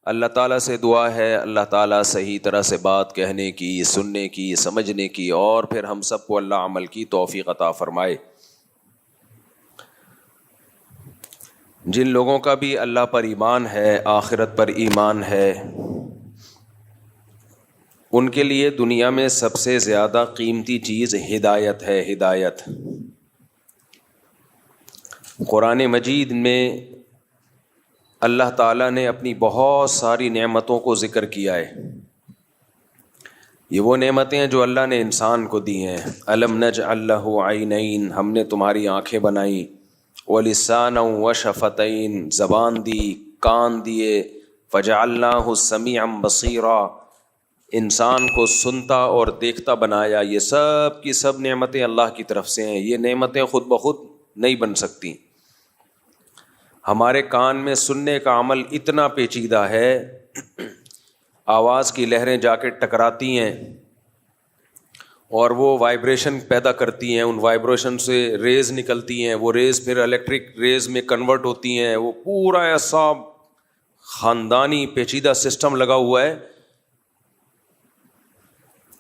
اللہ تعالیٰ سے دعا ہے اللہ تعالیٰ صحیح طرح سے بات کہنے کی، سننے کی، سمجھنے کی، اور پھر ہم سب کو اللہ عمل کی توفیق عطا فرمائے۔ جن لوگوں کا بھی اللہ پر ایمان ہے، آخرت پر ایمان ہے، ان کے لیے دنیا میں سب سے زیادہ قیمتی چیز ہدایت ہے۔ ہدایت قرآن مجید میں اللہ تعالیٰ نے اپنی بہت ساری نعمتوں کو ذکر کیا ہے۔ یہ وہ نعمتیں ہیں جو اللہ نے انسان کو دی ہیں۔ الم نجعل لہ عینین، ہم نے تمہاری آنکھیں بنائیں، ولسانا وشفتین، زبان دی، کان دیے، فجعلناہ سمیعا بصیرا، انسان کو سنتا اور دیکھتا بنایا۔ یہ سب کی سب نعمتیں اللہ کی طرف سے ہیں۔ یہ نعمتیں خود بخود نہیں بن سکتی۔ ہمارے کان میں سننے کا عمل اتنا پیچیدہ ہے، آواز کی لہریں جا کے ٹکراتی ہیں اور وہ وائبریشن پیدا کرتی ہیں، ان وائبریشن سے ریز نکلتی ہیں، وہ ریز پھر الیکٹرک ریز میں کنورٹ ہوتی ہیں۔ وہ پورا ایسا خاندانی پیچیدہ سسٹم لگا ہوا ہے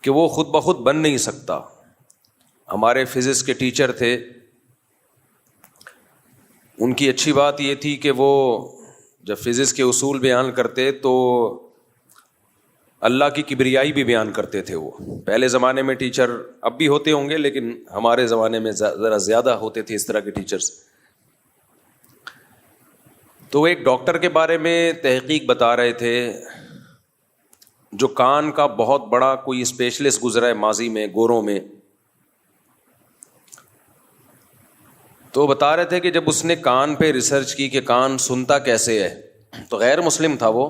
کہ وہ خود بخود بن نہیں سکتا۔ ہمارے فزکس کے ٹیچر تھے، ان کی اچھی بات یہ تھی کہ وہ جب فزکس کے اصول بیان کرتے تو اللہ کی کبریائی بھی بیان کرتے تھے۔ وہ پہلے زمانے میں ٹیچر اب بھی ہوتے ہوں گے، لیکن ہمارے زمانے میں ذرا زیادہ ہوتے تھے اس طرح کے ٹیچرز۔ تو وہ ایک ڈاکٹر کے بارے میں تحقیق بتا رہے تھے جو کان کا بہت بڑا کوئی اسپیشلسٹ گزرا ہے ماضی میں، گوروں میں۔ تو بتا رہے تھے کہ جب اس نے کان پہ ریسرچ کی کہ کان سنتا کیسے ہے، تو غیر مسلم تھا وہ،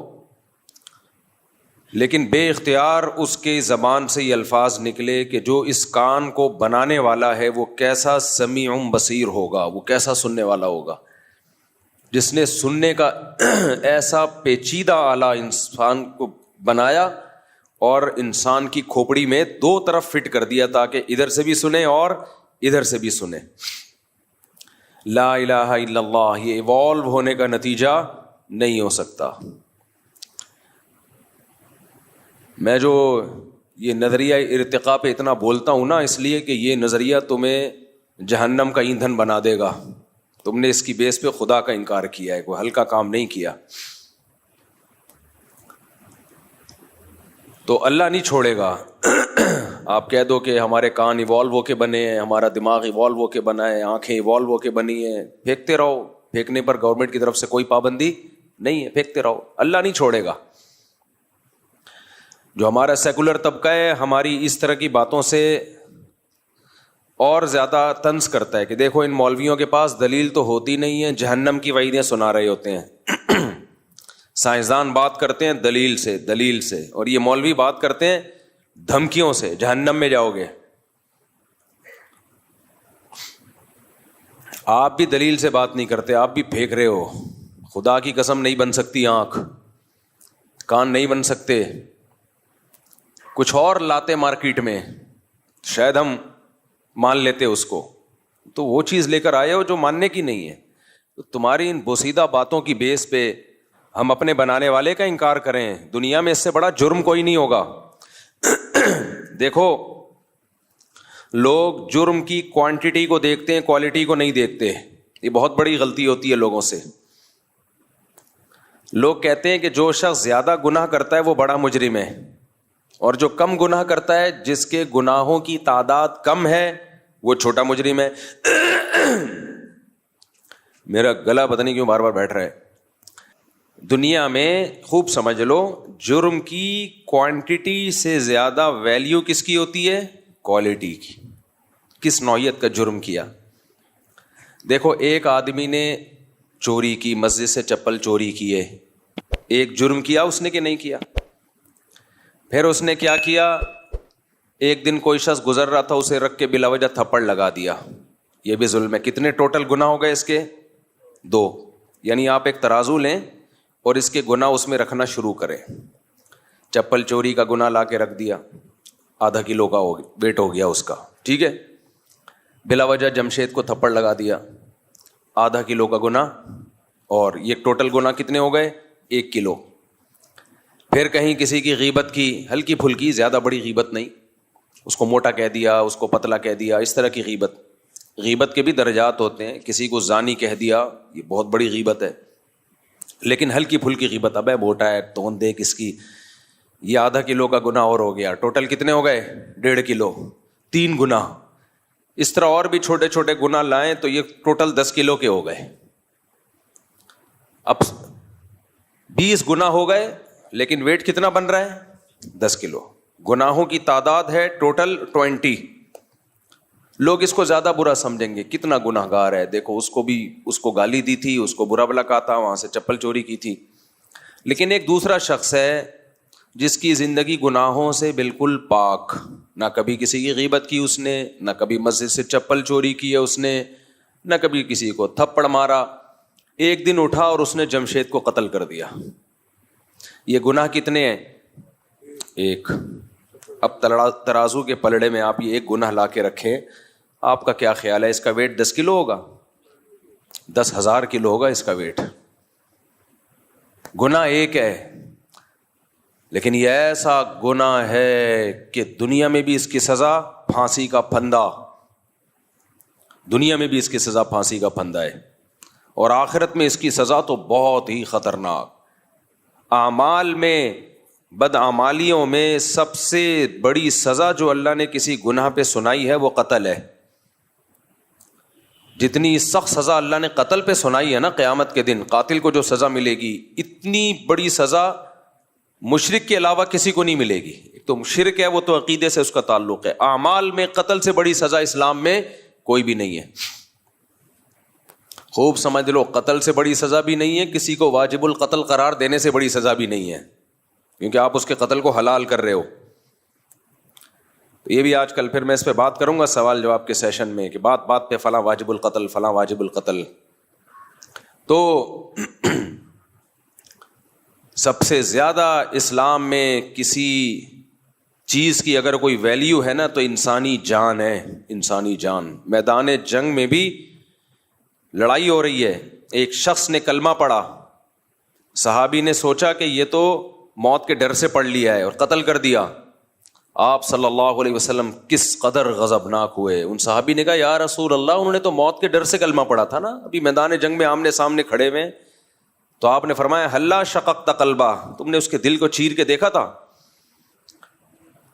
لیکن بے اختیار اس کے زبان سے یہ الفاظ نکلے کہ جو اس کان کو بنانے والا ہے وہ کیسا سمیع بصیر ہوگا، وہ کیسا سننے والا ہوگا، جس نے سننے کا ایسا پیچیدہ آلہ انسان کو بنایا اور انسان کی کھوپڑی میں دو طرف فٹ کر دیا تاکہ ادھر سے بھی سنے اور ادھر سے بھی سنے۔ لا الہ الا اللہ، یہ ایوالو ہونے کا نتیجہ نہیں ہو سکتا۔ میں جو یہ نظریہ ارتقاء پہ اتنا بولتا ہوں نا، اس لیے کہ یہ نظریہ تمہیں جہنم کا ایندھن بنا دے گا۔ تم نے اس کی بیس پہ خدا کا انکار کیا ہے، کوئی ہلکا کام نہیں کیا۔ تو اللہ نہیں چھوڑے گا۔ آپ کہہ دو کہ ہمارے کان ایوالو ہو کے بنے ہیں، ہمارا دماغ ایوالو ہو کے بنا ہے، آنکھیں ایوالو ہو کے بنی ہیں، پھینکتے رہو۔ پھینکنے پر گورنمنٹ کی طرف سے کوئی پابندی نہیں ہے، پھینکتے رہو، اللہ نہیں چھوڑے گا۔ جو ہمارا سیکولر طبقہ ہے ہماری اس طرح کی باتوں سے اور زیادہ طنز کرتا ہے کہ دیکھو ان مولویوں کے پاس دلیل تو ہوتی نہیں ہے، جہنم کی وعیدیں سنا رہے ہوتے ہیں۔ سائنسدان بات کرتے ہیں دلیل سے، دلیل سے، اور یہ مولوی بات کرتے ہیں دھمکیوں سے، جہنم میں جاؤ گے۔ آپ بھی دلیل سے بات نہیں کرتے، آپ بھی پھینک رہے ہو۔ خدا کی قسم نہیں بن سکتی آنکھ، کان نہیں بن سکتے، کچھ اور لاتے مارکیٹ میں، شاید ہم مان لیتے اس کو، تو وہ چیز لے کر آئے ہو جو ماننے کی نہیں ہے۔ تو تمہاری ان بوسیدہ باتوں کی بیس پہ ہم اپنے بنانے والے کا انکار کریں، دنیا میں اس سے بڑا جرم کوئی نہیں ہوگا۔ دیکھو لوگ جرم کی کوانٹٹی کو دیکھتے ہیں، کوالٹی کو نہیں دیکھتے۔ یہ بہت بڑی غلطی ہوتی ہے لوگوں سے۔ لوگ کہتے ہیں کہ جو شخص زیادہ گناہ کرتا ہے وہ بڑا مجرم ہے، اور جو کم گناہ کرتا ہے، جس کے گناہوں کی تعداد کم ہے، وہ چھوٹا مجرم ہے۔ میرا گلا پتہ نہیں کیوں بار بار بیٹھ رہا ہے۔ دنیا میں خوب سمجھ لو، جرم کی کوانٹٹی سے زیادہ ویلیو کس کی ہوتی ہے؟ کوالٹی کی۔ کس نوعیت کا جرم کیا؟ دیکھو ایک آدمی نے چوری کی، مسجد سے چپل چوری کیے، ایک جرم کیا اس نے کہ نہیں کیا؟ پھر اس نے کیا کیا؟ ایک دن کوئی شخص گزر رہا تھا، اسے رکھ کے بلا وجہ تھپڑ لگا دیا، یہ بھی ظلم ہے۔ کتنے ٹوٹل گناہ ہو گئے اس کے؟ 2۔ یعنی آپ ایک ترازو لیں اور اس کے گناہ اس میں رکھنا شروع کریں۔ چپل چوری کا گناہ لا کے رکھ دیا، ½ کلو کا ویٹ ہو گیا اس کا، ٹھیک ہے۔ بلا وجہ جمشید کو تھپڑ لگا دیا، ½ کلو کا گناہ، اور یہ ٹوٹل گناہ کتنے ہو گئے؟ 1 کلو۔ پھر کہیں کسی کی غیبت کی، ہلکی پھلکی، زیادہ بڑی غیبت نہیں، اس کو موٹا کہہ دیا، اس کو پتلا کہہ دیا، اس طرح کی غیبت. غیبت کے بھی درجات ہوتے ہیں. کسی کو زانی کہہ دیا، یہ بہت بڑی غیبت ہے. لیکن ہلکی پھلکی غیبت، ابے موٹا ہے توند دیکھ اس کی، یہ آدھا کلو کا گناہ اور ہو گیا. ٹوٹل کتنے ہو گئے؟ 1.5 کلو، 3 گناہ. اس طرح اور بھی چھوٹے چھوٹے گناہ لائیں تو یہ ٹوٹل 10 کلو کے ہو گئے. اب 20 گناہ ہو گئے، لیکن ویٹ کتنا بن رہا ہے؟ 10 کلو. گناہوں کی تعداد ہے ٹوٹل 20. لوگ اس کو زیادہ برا سمجھیں گے، کتنا گناہ گار ہے، دیکھو اس کو گالی دی تھی، اس کو برا بلا کہا تھا، وہاں سے چپل چوری کی تھی. لیکن ایک دوسرا شخص ہے جس کی زندگی گناہوں سے بالکل پاک، نہ کبھی کسی کی غیبت کی اس نے، نہ کبھی مسجد سے چپل چوری کی ہے اس نے، نہ کبھی کسی کو تھپڑ مارا. ایک دن اٹھا اور اس نے جمشید کو قتل کر دیا. یہ گناہ کتنے ہیں؟ 1. اب ترازو کے پلڑے میں آپ یہ ایک گناہ لا کے رکھیں، آپ کا کیا خیال ہے؟ اس کا ویٹ 10 کلو ہوگا؟ 10,000 کلو ہوگا اس کا ویٹ. گناہ ایک ہے، لیکن یہ ایسا گناہ ہے کہ دنیا میں بھی اس کی سزا پھانسی کا پھندا، دنیا میں بھی اس کی سزا پھانسی کا پھندا ہے، اور آخرت میں اس کی سزا تو بہت ہی خطرناک. اعمال میں، بدعمالیوں میں سب سے بڑی سزا جو اللہ نے کسی گناہ پہ سنائی ہے وہ قتل ہے. جتنی سخت سزا اللہ نے قتل پہ سنائی ہے نا، قیامت کے دن قاتل کو جو سزا ملے گی، اتنی بڑی سزا مشرک کے علاوہ کسی کو نہیں ملے گی. ایک تو شرک ہے، وہ تو عقیدے سے اس کا تعلق ہے. اعمال میں قتل سے بڑی سزا اسلام میں کوئی بھی نہیں ہے. خوب سمجھ لو، قتل سے بڑی سزا بھی نہیں ہے، کسی کو واجب القتل قرار دینے سے بڑی سزا بھی نہیں ہے، کیونکہ آپ اس کے قتل کو حلال کر رہے ہو. تو یہ بھی آج کل پھر میں اس پہ بات کروں گا سوال جواب کے سیشن میں، کہ بات بات پہ فلاں واجب القتل، فلاں واجب القتل. تو سب سے زیادہ اسلام میں کسی چیز کی اگر کوئی ویلیو ہے نا تو انسانی جان ہے. انسانی جان. میدان جنگ میں بھی لڑائی ہو رہی ہے، ایک شخص نے کلمہ پڑھا، صحابی نے سوچا کہ یہ تو موت کے ڈر سے پڑھ لیا ہے اور قتل کر دیا. آپ صلی اللہ علیہ وسلم کس قدر غضبناک ہوئے. ان صحابی نے کہا یا رسول اللہ، انہوں نے تو موت کے ڈر سے کلمہ پڑھا تھا نا، ابھی میدان جنگ میں آمنے سامنے کھڑے ہوئے. تو آپ نے فرمایا ہلا شققت قلبہ، تم نے اس کے دل کو چیر کے دیکھا تھا؟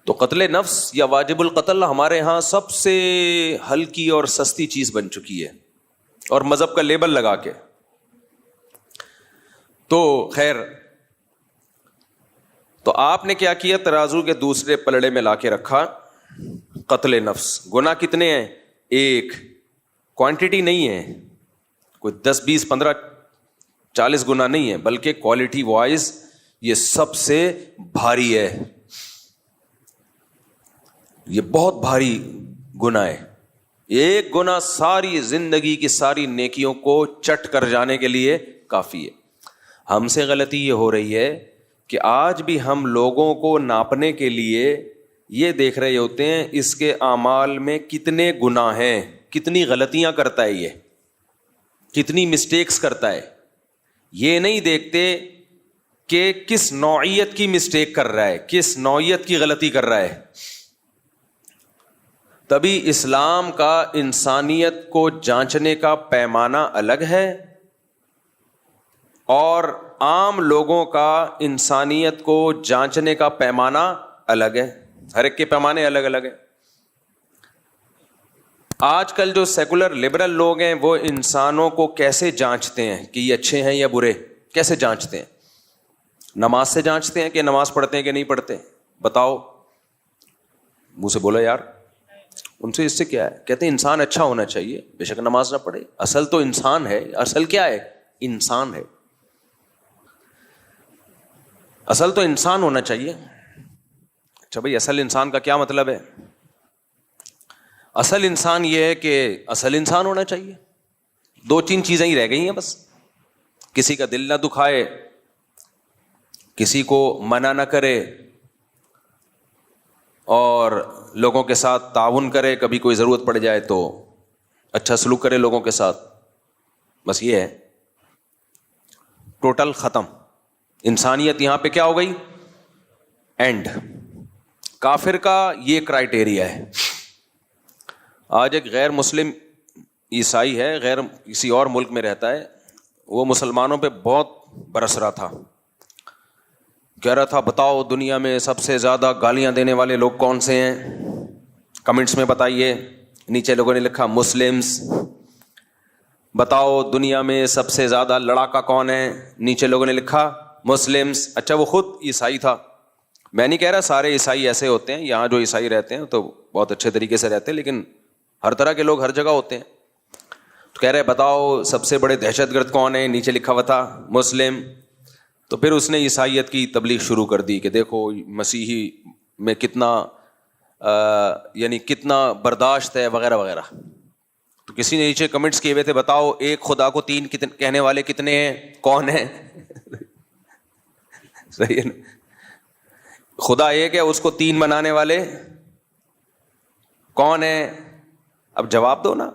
تو قتل نفس یا واجب القتل ہمارے ہاں سب سے ہلکی اور سستی چیز بن چکی ہے، اور مذہب کا لیبل لگا کے. تو خیر، تو آپ نے کیا کیا؟ ترازو کے دوسرے پلڑے میں لا کے رکھا قتل نفس. گناہ کتنے ہیں؟ 1. کوانٹٹی نہیں ہے، کوئی 10 20 15 40 گناہ نہیں ہے، بلکہ کوالٹی وائز یہ سب سے بھاری ہے. یہ بہت بھاری گناہ ہے. ایک گناہ ساری زندگی کی ساری نیکیوں کو چٹ کر جانے کے لیے کافی ہے. ہم سے غلطی یہ ہو رہی ہے کہ آج بھی ہم لوگوں کو ناپنے کے لیے یہ دیکھ رہے ہوتے ہیں اس کے اعمال میں کتنے گناہ ہیں، کتنی غلطیاں کرتا ہے، یہ کتنی مسٹیکس کرتا ہے. یہ نہیں دیکھتے کہ کس نوعیت کی مسٹیک کر رہا ہے، کس نوعیت کی غلطی کر رہا ہے. تبھی اسلام کا انسانیت کو جانچنے کا پیمانہ الگ ہے، اور عام لوگوں کا انسانیت کو جانچنے کا پیمانہ الگ ہے. ہر ایک کے پیمانے الگ الگ ہیں. آج کل جو سیکولر لبرل لوگ ہیں وہ انسانوں کو کیسے جانچتے ہیں کہ یہ اچھے ہیں یا برے؟ کیسے جانچتے ہیں؟ نماز سے جانچتے ہیں کہ نماز پڑھتے ہیں کہ نہیں پڑھتے؟ بتاؤ، منہ سے بولو یار. ان سے اس سے کیا ہے؟ کہتے ہیں انسان اچھا ہونا چاہیے، بے شک نماز نہ پڑھے. اصل تو انسان ہے. اصل کیا ہے؟ انسان ہے. اصل تو انسان ہونا چاہیے. اچھا بھائی، اصل انسان کا کیا مطلب ہے؟ اصل انسان یہ ہے کہ اصل انسان ہونا چاہیے. 2-3 چیزیں ہی رہ گئی ہیں بس. کسی کا دل نہ دکھائے، کسی کو منع نہ کرے، اور لوگوں کے ساتھ تعاون کرے. کبھی کوئی ضرورت پڑ جائے تو اچھا سلوک کرے لوگوں کے ساتھ. بس یہ ہے. ٹوٹل ختم. انسانیت یہاں پہ کیا ہو گئی؟ اینڈ. کافر کا یہ کرائٹیریا ہے. آج ایک غیر مسلم عیسائی ہے, غیر کسی اور ملک میں رہتا ہے, وہ مسلمانوں پہ بہت برس رہا تھا, کہہ رہا تھا بتاؤ دنیا میں سب سے زیادہ گالیاں دینے والے لوگ کون سے ہیں, کمنٹس میں بتائیے. نیچے لوگوں نے لکھا مسلمس. بتاؤ دنیا میں سب سے زیادہ لڑاکا کون ہے, نیچے لوگوں نے لکھا مسلمس. اچھا وہ خود عیسائی تھا. میں نہیں کہہ رہا سارے عیسائی ایسے ہوتے ہیں, یہاں جو عیسائی رہتے ہیں تو بہت اچھے طریقے سے رہتے ہیں, لیکن ہر طرح کے لوگ ہر جگہ ہوتے ہیں. تو کہہ رہے بتاؤ سب سے بڑے دہشت گرد کون ہیں, نیچے لکھا ہوا تھا مسلم. تو پھر اس نے عیسائیت کی تبلیغ شروع کر دی کہ دیکھو مسیحی میں کتنا یعنی کتنا برداشت ہے وغیرہ وغیرہ. تو کسی نے نیچے کمنٹس کیے ہوئے تھے بتاؤ ایک خدا کو تین کہنے والے کتنے ہیں, کون ہیں؟ صحیح ہے نا, خدا ایک ہے, اس کو تین بنانے والے کون ہیں؟ اب جواب دو نا.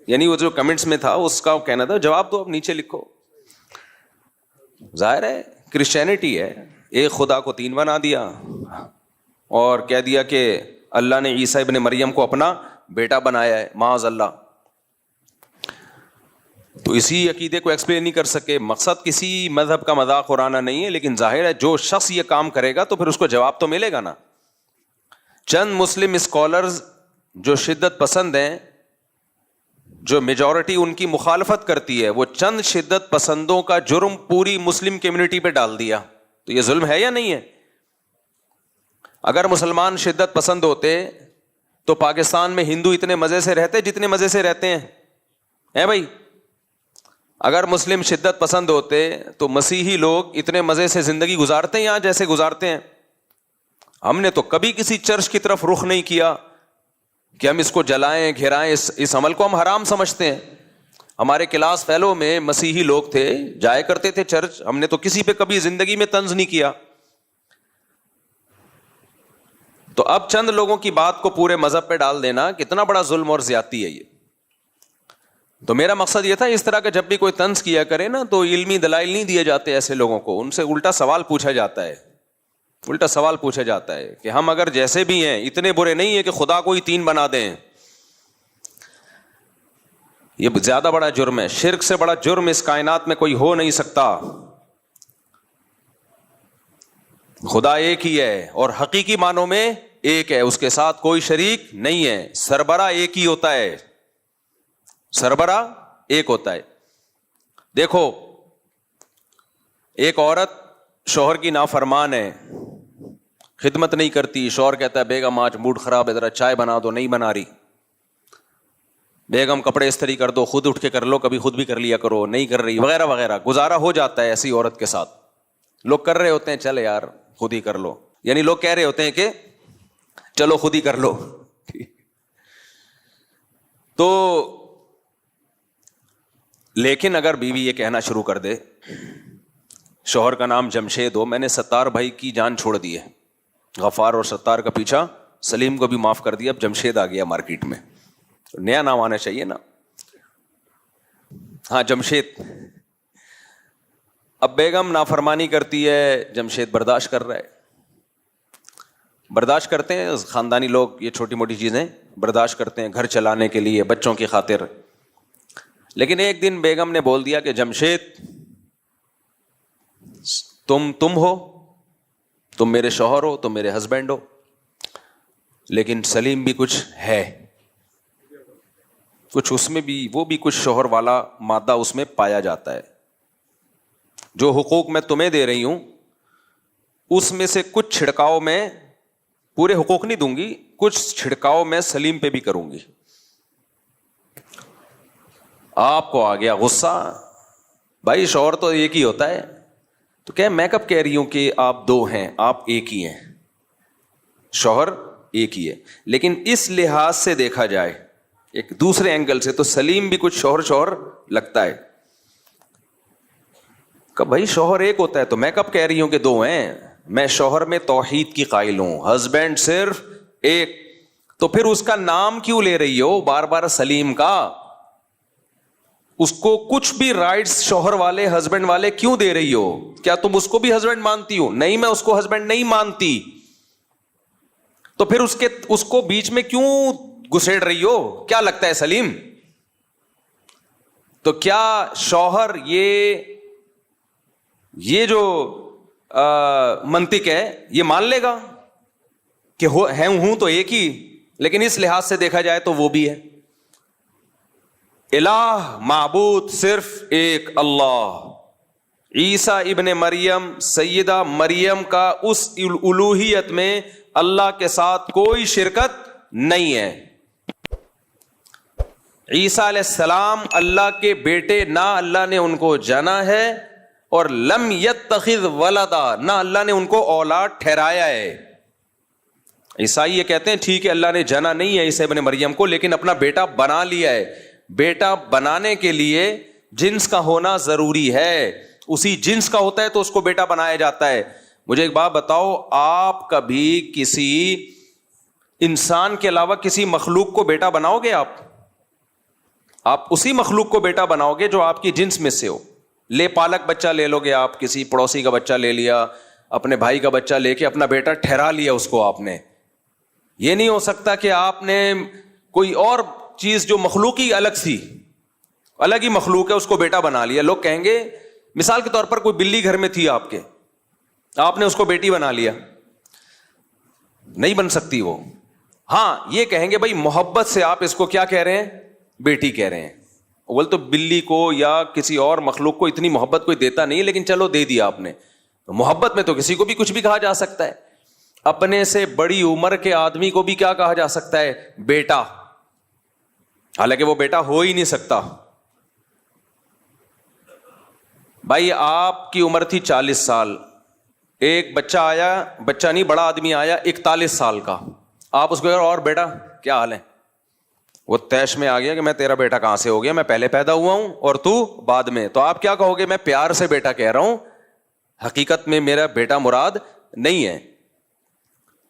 یعنی وہ جو کمنٹس میں تھا اس کا کہنا تھا جواب دو, اب نیچے لکھو. ظاہر ہے کرسچینٹی ہے, ایک خدا کو تین بنا دیا اور کہہ دیا کہ اللہ نے عیسیٰ ابن مریم کو اپنا بیٹا بنایا ہے, معاذ اللہ. تو اسی عقیدے کو ایکسپلین نہیں کر سکے. مقصد کسی مذہب کا مذاق اڑانا نہیں ہے, لیکن ظاہر ہے جو شخص یہ کام کرے گا تو پھر اس کو جواب تو ملے گا نا. چند مسلم اسکالرز جو شدت پسند ہیں, جو میجورٹی ان کی مخالفت کرتی ہے, وہ چند شدت پسندوں کا جرم پوری مسلم کمیونٹی پہ ڈال دیا. تو یہ ظلم ہے یا نہیں ہے؟ اگر مسلمان شدت پسند ہوتے تو پاکستان میں ہندو اتنے مزے سے رہتے جتنے مزے سے رہتے ہیں بھائی. اگر مسلم شدت پسند ہوتے تو مسیحی لوگ اتنے مزے سے زندگی گزارتے ہیں یہاں جیسے گزارتے ہیں. ہم نے تو کبھی کسی چرچ کی طرف رخ نہیں کیا کہ ہم اس کو جلائیں گھرائیں, اس عمل کو ہم حرام سمجھتے ہیں. ہمارے کلاس فیلو میں مسیحی لوگ تھے, جایا کرتے تھے چرچ, ہم نے تو کسی پہ کبھی زندگی میں طنز نہیں کیا. تو اب چند لوگوں کی بات کو پورے مذہب پہ ڈال دینا کتنا بڑا ظلم اور زیادتی ہے یہ. تو میرا مقصد یہ تھا اس طرح کا جب بھی کوئی طنز کیا کرے نا تو علمی دلائل نہیں دیے جاتے ایسے لوگوں کو, ان سے الٹا سوال پوچھا جاتا ہے. الٹا سوال پوچھا جاتا ہے کہ ہم اگر جیسے بھی ہیں اتنے برے نہیں ہیں کہ خدا کو ہی تین بنا دیں. یہ زیادہ بڑا جرم ہے, شرک سے بڑا جرم اس کائنات میں کوئی ہو نہیں سکتا. خدا ایک ہی ہے اور حقیقی معنوں میں ایک ہے, اس کے ساتھ کوئی شریک نہیں ہے. سربراہ ایک ہی ہوتا ہے, سربراہ ایک ہوتا ہے. دیکھو ایک عورت شوہر کی نافرمان ہے, خدمت نہیں کرتی, شوہر کہتا ہے بیگم آج موڈ خراب ہے ذرا چائے بنا دو, نہیں بنا رہی. بیگم کپڑے استری کر دو, خود اٹھ کے کر لو, کبھی خود بھی کر لیا کرو, نہیں کر رہی, وغیرہ وغیرہ. گزارا ہو جاتا ہے ایسی عورت کے ساتھ. لوگ کر رہے ہوتے ہیں چل یار خود ہی کر لو, یعنی لوگ کہہ رہے ہوتے ہیں کہ چلو خود ہی کر لو. تو لیکن اگر بیوی یہ کہنا شروع کر دے, شوہر کا نام جمشید ہو, میں نے ستار بھائی کی جان چھوڑ دی ہے, غفار اور ستار کا پیچھا, سلیم کو بھی معاف کر دیا, اب جمشید آ گیا مارکیٹ میں, نیا نام آنا چاہیے نا. ہاں جمشید. اب بیگم نافرمانی کرتی ہے, جمشید برداشت کر رہا ہے. برداشت کرتے ہیں خاندانی لوگ, یہ چھوٹی موٹی چیزیں برداشت کرتے ہیں گھر چلانے کے لیے, بچوں کی خاطر. لیکن ایک دن بیگم نے بول دیا کہ جمشید تم ہو, تم میرے شوہر ہو, تم میرے ہسبینڈ ہو, لیکن سلیم بھی کچھ ہے, کچھ اس میں بھی, وہ بھی کچھ شوہر والا مادہ اس میں پایا جاتا ہے. جو حقوق میں تمہیں دے رہی ہوں اس میں سے کچھ چھڑکاؤ میں, پورے حقوق نہیں دوں گی, کچھ چھڑکاؤ میں سلیم پہ بھی کروں گی. آپ کو آ گیا غصہ, بھائی شوہر تو ایک ہی ہوتا ہے. تو کیا میں کب کہہ رہی ہوں کہ آپ دو ہیں, آپ ایک ہی ہیں, شوہر ایک ہی ہے. لیکن اس لحاظ سے دیکھا جائے ایک دوسرے اینگل سے تو سلیم بھی کچھ شوہر لگتا ہے. کہ بھائی شوہر ایک ہوتا ہے تو میں کب کہہ رہی ہوں کہ دو ہیں. میں شوہر میں توحید کی قائل ہوں, ہسبینڈ صرف ایک. تو پھر اس کا نام کیوں لے رہی ہو بار بار سلیم کا؟ اس کو کچھ بھی رائٹس شوہر والے, ہسبینڈ والے کیوں دے رہی ہو؟ کیا تم اس کو بھی ہسبینڈ مانتی ہو؟ نہیں, میں اس کو ہسبینڈ نہیں مانتی. تو پھر اس کو بیچ میں کیوں گھسیڑ رہی ہو؟ کیا لگتا ہے سلیم؟ تو کیا شوہر یہ جو منطق ہے یہ مان لے گا کہ ہوں تو ایک ہی، لیکن اس لحاظ سے دیکھا جائے تو وہ بھی ہے۔ الہ معبود صرف ایک اللہ۔ عیسیٰ ابن مریم، سیدہ مریم کا اس الوہیت میں اللہ کے ساتھ کوئی شرکت نہیں ہے۔ عیسیٰ علیہ السلام اللہ کے بیٹے نہ اللہ نے ان کو جانا ہے، اور لم یتخذ ولدا، نہ اللہ نے ان کو اولاد ٹھہرایا ہے۔ عیسائی یہ کہتے ہیں ٹھیک ہے اللہ نے جانا نہیں ہے عیسیٰ ابن مریم کو، لیکن اپنا بیٹا بنا لیا ہے۔ بیٹا بنانے کے لیے جنس کا ہونا ضروری ہے، اسی جنس کا ہوتا ہے تو اس کو بیٹا بنایا جاتا ہے۔ مجھے ایک بات بتاؤ، آپ کبھی کسی انسان کے علاوہ کسی مخلوق کو بیٹا بناؤ گے؟ آپ اسی مخلوق کو بیٹا بناؤ گے جو آپ کی جنس میں سے ہو۔ لے پالک بچہ لے لو گے آپ، کسی پڑوسی کا بچہ لے لیا، اپنے بھائی کا بچہ لے کے اپنا بیٹا ٹھہرا لیا اس کو آپ نے۔ یہ نہیں ہو سکتا کہ آپ نے کوئی اور چیز جو مخلوقی الگ سی، الگ ہی مخلوق ہے، اس کو بیٹا بنا لیا۔ لوگ کہیں گے مثال کے طور پر کوئی بلی گھر میں تھی آپ کے، آپ نے اس کو بیٹی بنا لیا، نہیں بن سکتی وہ۔ ہاں یہ کہیں گے بھائی محبت سے آپ اس کو کیا کہہ رہے ہیں؟ بیٹی کہہ رہے ہیں۔ اول تو بلی کو یا کسی اور مخلوق کو اتنی محبت کوئی دیتا نہیں، لیکن چلو دے دیا آپ نے۔ محبت میں تو کسی کو بھی کچھ بھی کہا جا سکتا ہے۔ اپنے سے بڑی عمر کے آدمی کو بھی کیا کہا جا سکتا ہے؟ بیٹا، حالانکہ وہ بیٹا ہو ہی نہیں سکتا۔ بھائی آپ کی عمر تھی 40 سال، ایک بچہ آیا، بچہ نہیں بڑا آدمی آیا 41 سال کا، آپ اس کو کہہ رہے اور بیٹا کیا حال ہے؟ وہ تیش میں آ گیا کہ میں تیرا بیٹا کہاں سے ہو گیا، میں پہلے پیدا ہوا ہوں اور تو بعد میں۔ تو آپ کیا کہو گے؟ میں پیار سے بیٹا کہہ رہا ہوں، حقیقت میں میرا بیٹا مراد نہیں ہے۔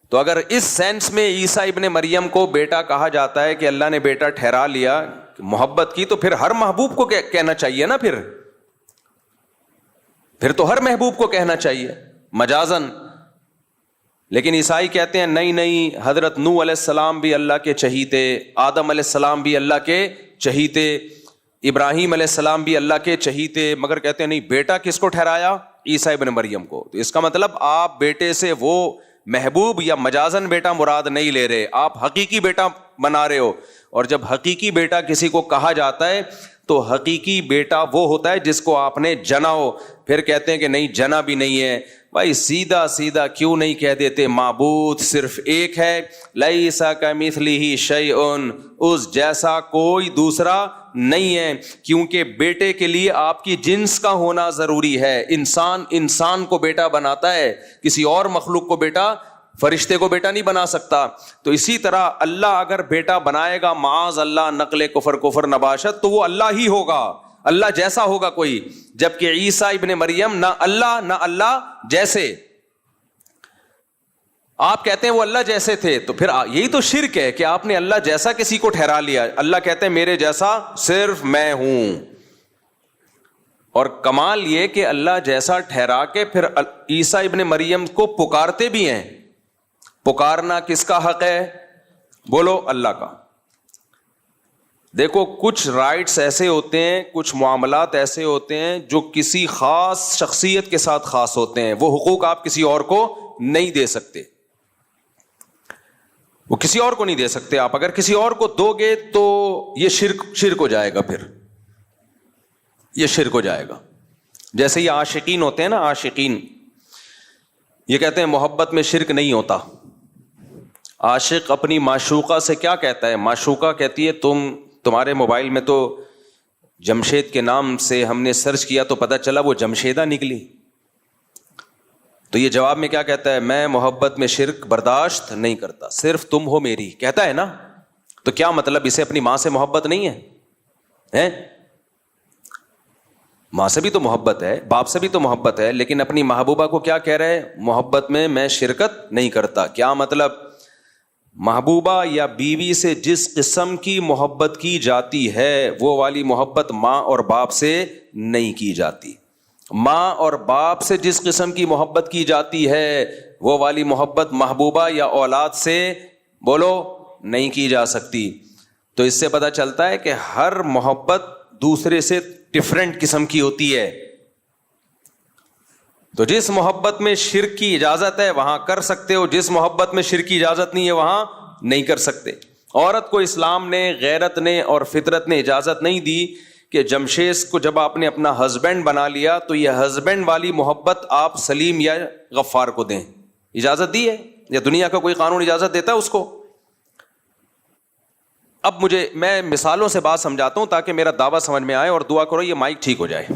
تو اگر اس سینس میں عیسیٰ ابن مریم کو بیٹا کہا جاتا ہے کہ اللہ نے بیٹا ٹھہرا لیا محبت کی، تو پھر ہر محبوب کو کہنا چاہیے نا، پھر تو ہر محبوب کو کہنا چاہیے مجازن۔ لیکن عیسائی کہتے ہیں نہیں، حضرت نوح علیہ السلام بھی اللہ کے چہیتے، آدم علیہ السلام بھی اللہ کے چہیتے، ابراہیم علیہ السلام بھی اللہ کے چہیتے، مگر کہتے ہیں نہیں، بیٹا کس کو ٹھہرایا؟ عیسیٰ ابن مریم کو۔ تو اس کا مطلب آپ بیٹے سے وہ محبوب یا مجازن بیٹا مراد نہیں لے رہے، آپ حقیقی بیٹا بنا رہے ہو۔ اور جب حقیقی بیٹا کسی کو کہا جاتا ہے تو حقیقی بیٹا وہ ہوتا ہے جس کو آپ نے جنا ہو۔ پھر کہتے ہیں کہ نہیں جنا بھی نہیں ہے۔ بھائی سیدھا کیوں نہیں کہہ دیتے معبود صرف ایک ہے؟ لیس کمثلہ شیء، اس جیسا کوئی دوسرا نہیں ہے، کیونکہ بیٹے کے لیے آپ کی جنس کا ہونا ضروری ہے۔ انسان کو بیٹا بناتا ہے، کسی اور مخلوق کو بیٹا، فرشتے کو بیٹا نہیں بنا سکتا۔ تو اسی طرح اللہ اگر بیٹا بنائے گا معاذ اللہ نقل کفر نباشت، تو وہ اللہ ہی ہوگا، اللہ جیسا ہوگا کوئی۔ جبکہ عیسیٰ ابن مریم نہ اللہ جیسے، آپ کہتے ہیں وہ اللہ جیسے تھے، تو پھر یہی تو شرک ہے کہ آپ نے اللہ جیسا کسی کو ٹھہرا لیا۔ اللہ کہتے ہیں میرے جیسا صرف میں ہوں۔ اور کمال یہ کہ اللہ جیسا ٹھہرا کے پھر عیسیٰ ابن مریم کو پکارتے بھی ہیں۔ پکارنا کس کا حق ہے؟ بولو اللہ کا۔ دیکھو کچھ رائٹس ایسے ہوتے ہیں، کچھ معاملات ایسے ہوتے ہیں جو کسی خاص شخصیت کے ساتھ خاص ہوتے ہیں، وہ حقوق آپ کسی اور کو نہیں دے سکتے، وہ کسی اور کو نہیں دے سکتے۔ آپ اگر کسی اور کو دو گے تو یہ شرک ہو جائے گا، پھر یہ شرک ہو جائے گا۔ جیسے یہ عاشقین ہوتے ہیں نا، عاشقین یہ کہتے ہیں محبت میں شرک نہیں ہوتا۔ عاشق اپنی معشوقہ سے کیا کہتا ہے؟ معشوقہ کہتی ہے تمہارے موبائل میں تو جمشید کے نام سے ہم نے سرچ کیا تو پتہ چلا وہ جمشیدہ نکلی۔ تو یہ جواب میں کیا کہتا ہے؟ میں محبت میں شرک برداشت نہیں کرتا، صرف تم ہو میری، کہتا ہے نا۔ تو کیا مطلب اسے اپنی ماں سے محبت نہیں ہے؟ ماں سے بھی تو محبت ہے، باپ سے بھی تو محبت ہے، لیکن اپنی محبوبہ کو کیا کہہ رہے ہیں؟ محبت میں شرکت نہیں کرتا۔ کیا مطلب؟ محبوبہ یا بیوی سے جس قسم کی محبت کی جاتی ہے وہ والی محبت ماں اور باپ سے نہیں کی جاتی۔ ماں اور باپ سے جس قسم کی محبت کی جاتی ہے وہ والی محبت محبوبہ یا اولاد سے بولو نہیں کی جا سکتی. تو اس سے پتہ چلتا ہے کہ ہر محبت دوسرے سے ڈفرینٹ قسم کی ہوتی ہے. تو جس محبت میں شرک کی اجازت ہے وہاں کر سکتے ہو, جس محبت میں شرک کی اجازت نہیں ہے وہاں نہیں کر سکتے. عورت کو اسلام نے, غیرت نے اور فطرت نے اجازت نہیں دی کہ جمشید کو جب آپ نے اپنا ہسبینڈ بنا لیا تو یہ ہسبینڈ والی محبت آپ سلیم یا غفار کو دیں. اجازت دی ہے یا دنیا کا کوئی قانون اجازت دیتا ہے اس کو؟ اب میں مثالوں سے بات سمجھاتا ہوں تاکہ میرا دعویٰ سمجھ میں آئے, اور دعا کرو یہ مائک ٹھیک ہو جائے.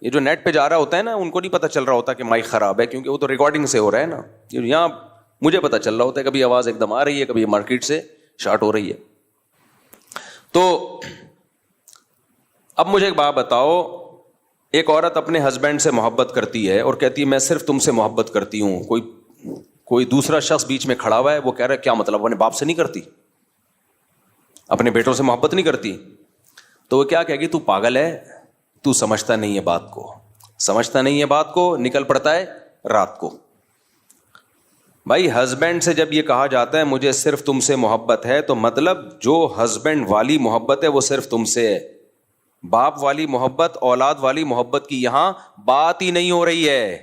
یہ جو نیٹ پہ جا رہا ہوتا ہے نا, ان کو نہیں پتہ چل رہا ہوتا کہ مائک خراب ہے, کیونکہ وہ تو ریکارڈنگ سے ہو رہا ہے نا. یہاں مجھے پتہ چل رہا ہوتا ہے کبھی آواز ایک دم آ رہی ہے, کبھی مارکیٹ سے شارٹ ہو رہی ہے. تو اب مجھے ایک بات بتاؤ, ایک عورت اپنے ہسبینڈ سے محبت کرتی ہے اور کہتی ہے میں صرف تم سے محبت کرتی ہوں, کوئی دوسرا شخص بیچ میں کھڑا ہوا ہے, وہ کہہ رہا ہے کیا مطلب اپنے باپ سے نہیں کرتی, اپنے بیٹوں سے محبت نہیں کرتی, تو وہ کیا کہے گی, تو پاگل ہے, تو سمجھتا نہیں ہے بات کو, سمجھتا نہیں ہے بات کو, نکل پڑتا ہے رات کو. بھائی ہسبینڈ سے جب یہ کہا جاتا ہے مجھے صرف تم سے محبت ہے, تو مطلب جو ہسبینڈ والی محبت ہے وہ صرف تم سے ہے. باپ والی محبت, اولاد والی محبت کی یہاں بات ہی نہیں ہو رہی ہے.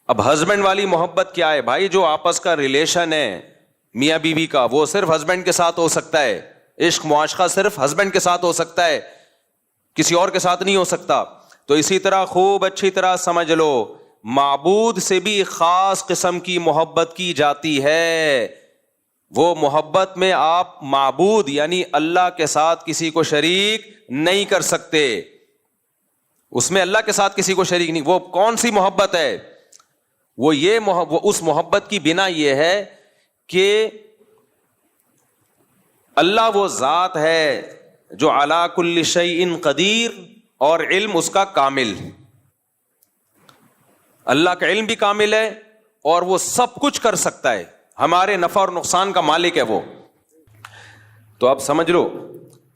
اب ہسبینڈ والی محبت کیا ہے بھائی؟ جو آپس کا ریلیشن ہے میاں بیوی کا, وہ صرف ہسبینڈ کے ساتھ ہو سکتا ہے. عشق معاشقہ صرف ہسبینڈ کے ساتھ ہو سکتا ہے, کسی اور کے ساتھ نہیں ہو سکتا. تو اسی طرح خوب اچھی طرح سمجھ لو, معبود سے بھی خاص قسم کی محبت کی جاتی ہے. وہ محبت میں آپ معبود یعنی اللہ کے ساتھ کسی کو شریک نہیں کر سکتے, اس میں اللہ کے ساتھ کسی کو شریک نہیں. وہ کون سی محبت ہے؟ وہ اس محبت کی بنا یہ ہے کہ اللہ وہ ذات ہے جو علی کل شیء قدیر اور علم اس کا کامل. اللہ کا علم بھی کامل ہے اور وہ سب کچھ کر سکتا ہے, ہمارے نفع اور نقصان کا مالک ہے وہ. تو آپ سمجھ لو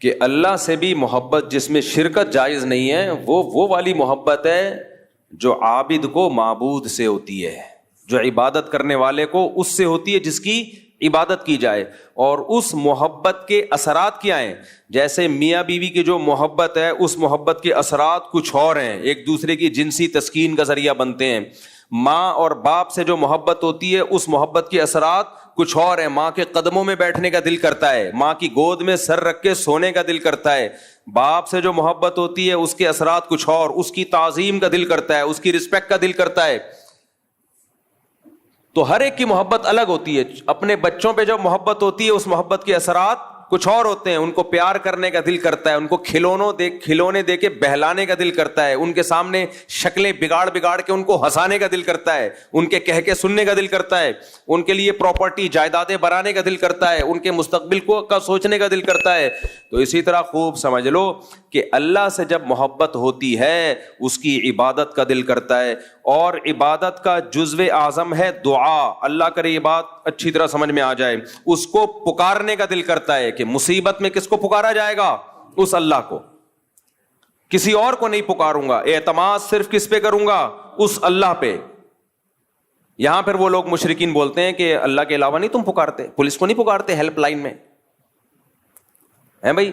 کہ اللہ سے بھی محبت جس میں شرکت جائز نہیں ہے, وہ والی محبت ہے جو عابد کو معبود سے ہوتی ہے, جو عبادت کرنے والے کو اس سے ہوتی ہے جس کی عبادت کی جائے. اور اس محبت کے اثرات کیا ہیں؟ جیسے میاں بیوی کی جو محبت ہے اس محبت کے اثرات کچھ اور ہیں, ایک دوسرے کی جنسی تسکین کا ذریعہ بنتے ہیں. ماں اور باپ سے جو محبت ہوتی ہے اس محبت کے اثرات کچھ اور ہیں. ماں کے قدموں میں بیٹھنے کا دل کرتا ہے, ماں کی گود میں سر رکھ کے سونے کا دل کرتا ہے. باپ سے جو محبت ہوتی ہے اس کے اثرات کچھ اور, اس کی تعظیم کا دل کرتا ہے, اس کی رسپیکٹ کا دل کرتا ہے. تو ہر ایک کی محبت الگ ہوتی ہے. اپنے بچوں پہ جو محبت ہوتی ہے اس محبت کے اثرات کچھ اور ہوتے ہیں. ان کو پیار کرنے کا دل کرتا ہے, ان کو کھلونے دے کے بہلانے کا دل کرتا ہے, ان کے سامنے شکلیں بگاڑ کے ان کو ہنسانے کا دل کرتا ہے, ان کے کہہ کے سننے کا دل کرتا ہے, ان کے لیے پراپرٹی جائیدادیں بنانے کا دل کرتا ہے, ان کے مستقبل کا سوچنے کا دل کرتا ہے. تو اسی طرح خوب سمجھ لو کہ اللہ سے جب محبت ہوتی ہے اس کی عبادت کا دل کرتا ہے, اور عبادت کا جزو اعظم ہے دعا. اللہ کرے یہ بات اچھی طرح سمجھ میں آ جائے. اس کو پکارنے کا دل کرتا ہے کہ مصیبت میں کس کو پکارا جائے گا؟ اس اللہ کو, کسی اور کو نہیں پکاروں گا. اعتماد صرف کس پہ کروں گا؟ اس اللہ پہ. یہاں پھر وہ لوگ مشرکین بولتے ہیں کہ اللہ کے علاوہ نہیں تم پکارتے, پولیس کو نہیں پکارتے ہیلپ لائن میں ہیں بھائی؟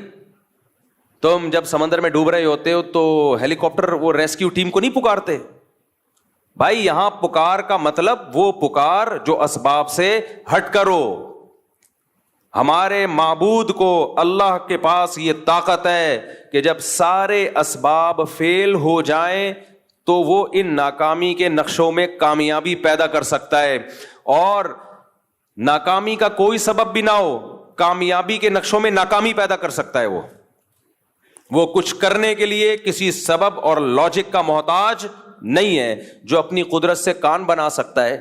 تم جب سمندر میں ڈوب رہے ہوتے ہو تو ہیلی کاپٹر وہ ریسکیو ٹیم کو نہیں پکارتے بھائی. یہاں پکار کا مطلب وہ پکار جو اسباب سے ہٹ کرو. ہمارے معبود کو, اللہ کے پاس یہ طاقت ہے کہ جب سارے اسباب فیل ہو جائیں تو وہ ان ناکامی کے نقشوں میں کامیابی پیدا کر سکتا ہے, اور ناکامی کا کوئی سبب بھی نہ ہو, کامیابی کے نقشوں میں ناکامی پیدا کر سکتا ہے. وہ کچھ کرنے کے لیے کسی سبب اور لاجک کا محتاج نہیں ہے. جو اپنی قدرت سے کان بنا سکتا ہے,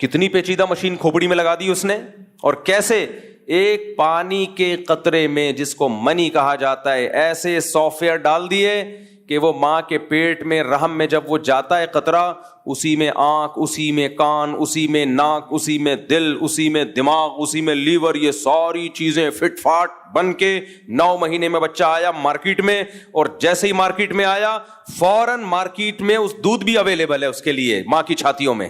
کتنی پیچیدہ مشین کھوپڑی میں لگا دی اس نے, اور کیسے ایک پانی کے قطرے میں جس کو منی کہا جاتا ہے ایسے سافٹ ویئر ڈال دیے کہ وہ ماں کے پیٹ میں رحم میں جب وہ جاتا ہے قطرہ، اسی میں آنکھ، اسی میں کان، اسی میں ناک، اسی میں دل، اسی میں دماغ، اسی میں لیور، یہ ساری چیزیں فٹ فاٹ بن کے 9 مہینے میں بچہ آیا مارکیٹ میں، اور جیسے ہی مارکیٹ میں آیا فوراً مارکیٹ میں اس دودھ بھی اویلیبل ہے اس کے لیے ماں کی چھاتیوں میں.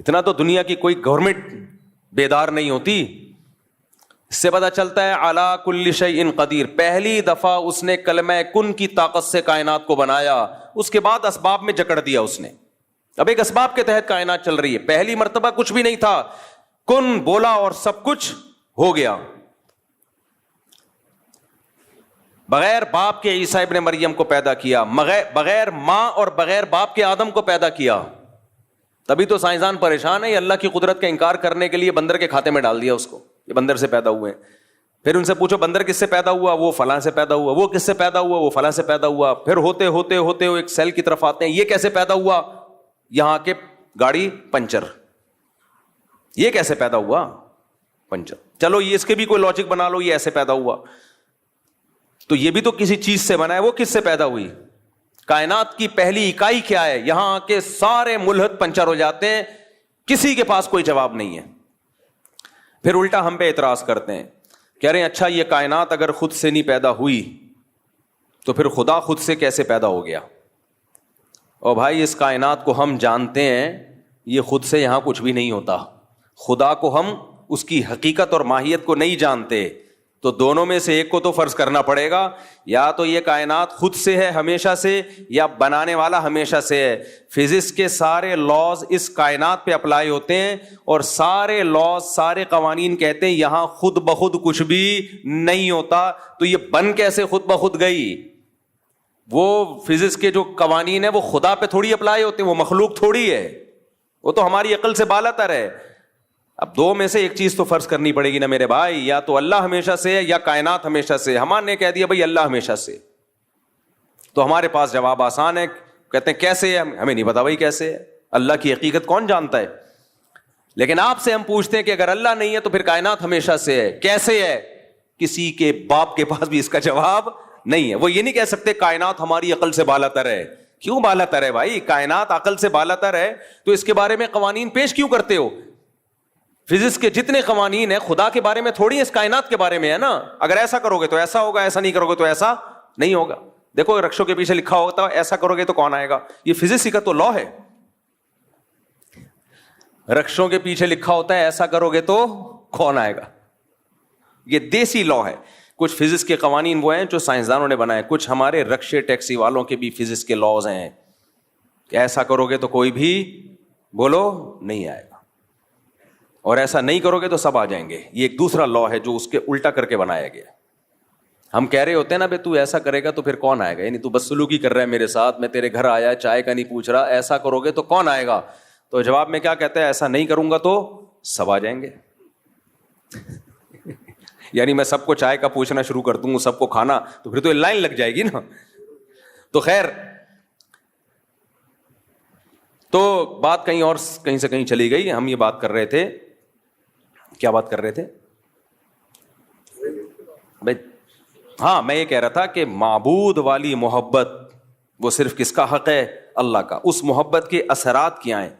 اتنا تو دنیا کی کوئی گورنمنٹ بیدار نہیں ہوتی. اس سے پتہ چلتا ہے علی کل شیء قدیر. پہلی دفعہ اس نے کلمہ کن کی طاقت سے کائنات کو بنایا، اس کے بعد اسباب میں جکڑ دیا اس نے. اب ایک اسباب کے تحت کائنات چل رہی ہے. پہلی مرتبہ کچھ بھی نہیں تھا، کن بولا اور سب کچھ ہو گیا. بغیر باپ کے عیسیٰ ابن مریم کو پیدا کیا، بغیر ماں اور بغیر باپ کے آدم کو پیدا کیا. تبھی تو سائنسدان پریشان ہے، یہ اللہ کی قدرت کا انکار کرنے کے لیے بندر کے کھاتے میں ڈال دیا اس کو، یہ بندر سے پیدا ہوئے ہیں. پھر ان سے پوچھو بندر کس سے پیدا ہوا، وہ فلاں سے پیدا ہوا. وہ کس سے پیدا ہوا، وہ فلاں سے پیدا ہوا. پھر ہوتے ہوتے ہوتے وہ ایک سیل کی طرف آتے ہیں، یہ کیسے پیدا ہوا، یہاں کے گاڑی پنچر. یہ کیسے پیدا ہوا، پنچر. چلو یہ اس کے بھی کوئی لاجک بنا لو، یہ ایسے پیدا ہوا تو یہ بھی تو کسی چیز سے بنا ہے. وہ کس سے پیدا ہوئی، کائنات کی پہلی اکائی کیا ہے. یہاں کے سارے ملحد پنچر ہو جاتے ہیں، کسی کے پاس کوئی جواب نہیں ہے. پھر الٹا ہم پہ اعتراض کرتے ہیں، کہہ رہے ہیں اچھا یہ کائنات اگر خود سے نہیں پیدا ہوئی تو پھر خدا خود سے کیسے پیدا ہو گیا. اور بھائی اس کائنات کو ہم جانتے ہیں، یہ خود سے یہاں کچھ بھی نہیں ہوتا. خدا کو ہم اس کی حقیقت اور ماہیت کو نہیں جانتے، تو دونوں میں سے ایک کو تو فرض کرنا پڑے گا. یا تو یہ کائنات خود سے ہے ہمیشہ سے، یا بنانے والا ہمیشہ سے ہے. فزکس کے سارے لاز اس کائنات پہ اپلائی ہوتے ہیں، اور سارے لاز، سارے قوانین کہتے ہیں یہاں خود بخود کچھ بھی نہیں ہوتا. تو یہ بن کیسے خود بخود گئی؟ وہ فزکس کے جو قوانین ہیں وہ خدا پہ تھوڑی اپلائی ہوتے ہیں، وہ مخلوق تھوڑی ہے، وہ تو ہماری عقل سے بالا تر ہے. اب دو میں سے ایک چیز تو فرض کرنی پڑے گی نا میرے بھائی، یا تو اللہ ہمیشہ سے ہے یا کائنات ہمیشہ سے. ہمارے نے کہہ دیا بھائی اللہ ہمیشہ سے، تو ہمارے پاس جواب آسان ہے. کہتے ہیں کیسے ہے، ہمیں نہیں پتا بھائی کیسے ہے، اللہ کی حقیقت کون جانتا ہے. لیکن آپ سے ہم پوچھتے ہیں کہ اگر اللہ نہیں ہے تو پھر کائنات ہمیشہ سے ہے، کیسے ہے؟ کسی کے باپ کے پاس بھی اس کا جواب نہیں ہے. وہ یہ نہیں کہہ سکتے کائنات ہماری عقل سے بالا تر ہے. کیوں بالا تر ہے بھائی؟ کائنات عقل سے بالا تر ہے تو اس کے بارے میں قوانین پیش کیوں کرتے ہو؟ فزکس کے جتنے قوانین ہیں خدا کے بارے میں تھوڑی، اس کائنات کے بارے میں ہے نا. اگر ایسا کرو گے تو ایسا ہوگا، ایسا نہیں کرو گے تو ایسا نہیں ہوگا. دیکھو رکشوں کے پیچھے لکھا ہوتا ہے ایسا کرو گے تو کون آئے گا، یہ فزکس کا تو لا ہے. رکشوں کے پیچھے لکھا ہوتا ہے ایسا کرو گے تو کون آئے گا، یہ دیسی لا ہے. کچھ فزکس کے قوانین وہ ہیں جو سائنسدانوں نے بنائے، کچھ ہمارے رکشے ٹیکسی والوں کے بھی فزکس کے لاز ہیں کہ ایسا کرو گے تو کوئی بھی بولو نہیں آئے گا، اور ایسا نہیں کرو گے تو سب آ جائیں گے. یہ ایک دوسرا لا ہے جو اس کے الٹا کر کے بنایا گیا. ہم کہہ رہے ہوتے ہیں نا بھائی تو ایسا کرے گا تو پھر کون آئے گا، یعنی تو بس سلوکی کر رہا ہے میرے ساتھ، میں تیرے گھر آیا چائے کا نہیں پوچھ رہا، ایسا کرو گے تو کون آئے گا. تو جواب میں کیا کہتا ہے، ایسا نہیں کروں گا تو سب آ جائیں گے. یعنی میں سب کو چائے کا پوچھنا شروع کر دوں سب کو کھانا، تو پھر تو لائن لگ جائے گی نا. تو خیر، تو بات کہیں سے کہیں چلی گئی. ہم یہ بات کر رہے تھے، کیا بات کر رہے تھے بھائی؟ ہاں میں یہ کہہ رہا تھا کہ معبود والی محبت وہ صرف کس کا حق ہے، اللہ کا. اس محبت کے اثرات کیا ہیں؟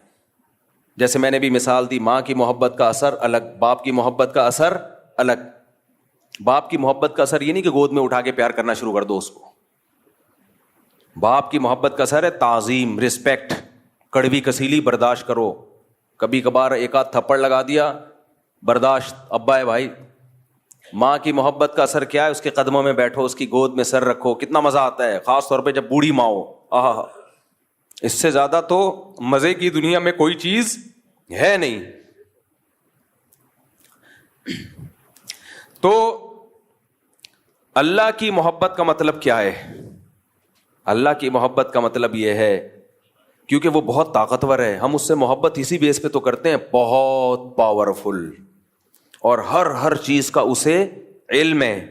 جیسے میں نے بھی مثال دی، ماں کی محبت کا اثر الگ، باپ کی محبت کا اثر الگ. باپ کی محبت کا اثر یہ نہیں کہ گود میں اٹھا کے پیار کرنا شروع کر دو اس کو. باپ کی محبت کا اثر ہے تعظیم، رسپیکٹ، کڑوی کسیلی برداشت کرو. کبھی کبھار ایک آدھ تھپڑ لگا دیا، برداشت، ابا ہے بھائی. ماں کی محبت کا اثر کیا ہے؟ اس کے قدموں میں بیٹھو، اس کی گود میں سر رکھو، کتنا مزہ آتا ہے، خاص طور پہ جب بوڑھی ماں ہو. آہا، اس سے زیادہ تو مزے کی دنیا میں کوئی چیز ہے نہیں. تو اللہ کی محبت کا مطلب کیا ہے؟ اللہ کی محبت کا مطلب یہ ہے، کیونکہ وہ بہت طاقتور ہے، ہم اس سے محبت اسی بیس پہ تو کرتے ہیں، بہت پاورفل، اور ہر چیز کا اسے علم ہے.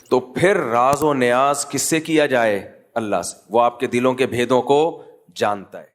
تو پھر راز و نیاز کس سے کیا جائے؟ اللہ سے. وہ آپ کے دلوں کے بھیدوں کو جانتا ہے.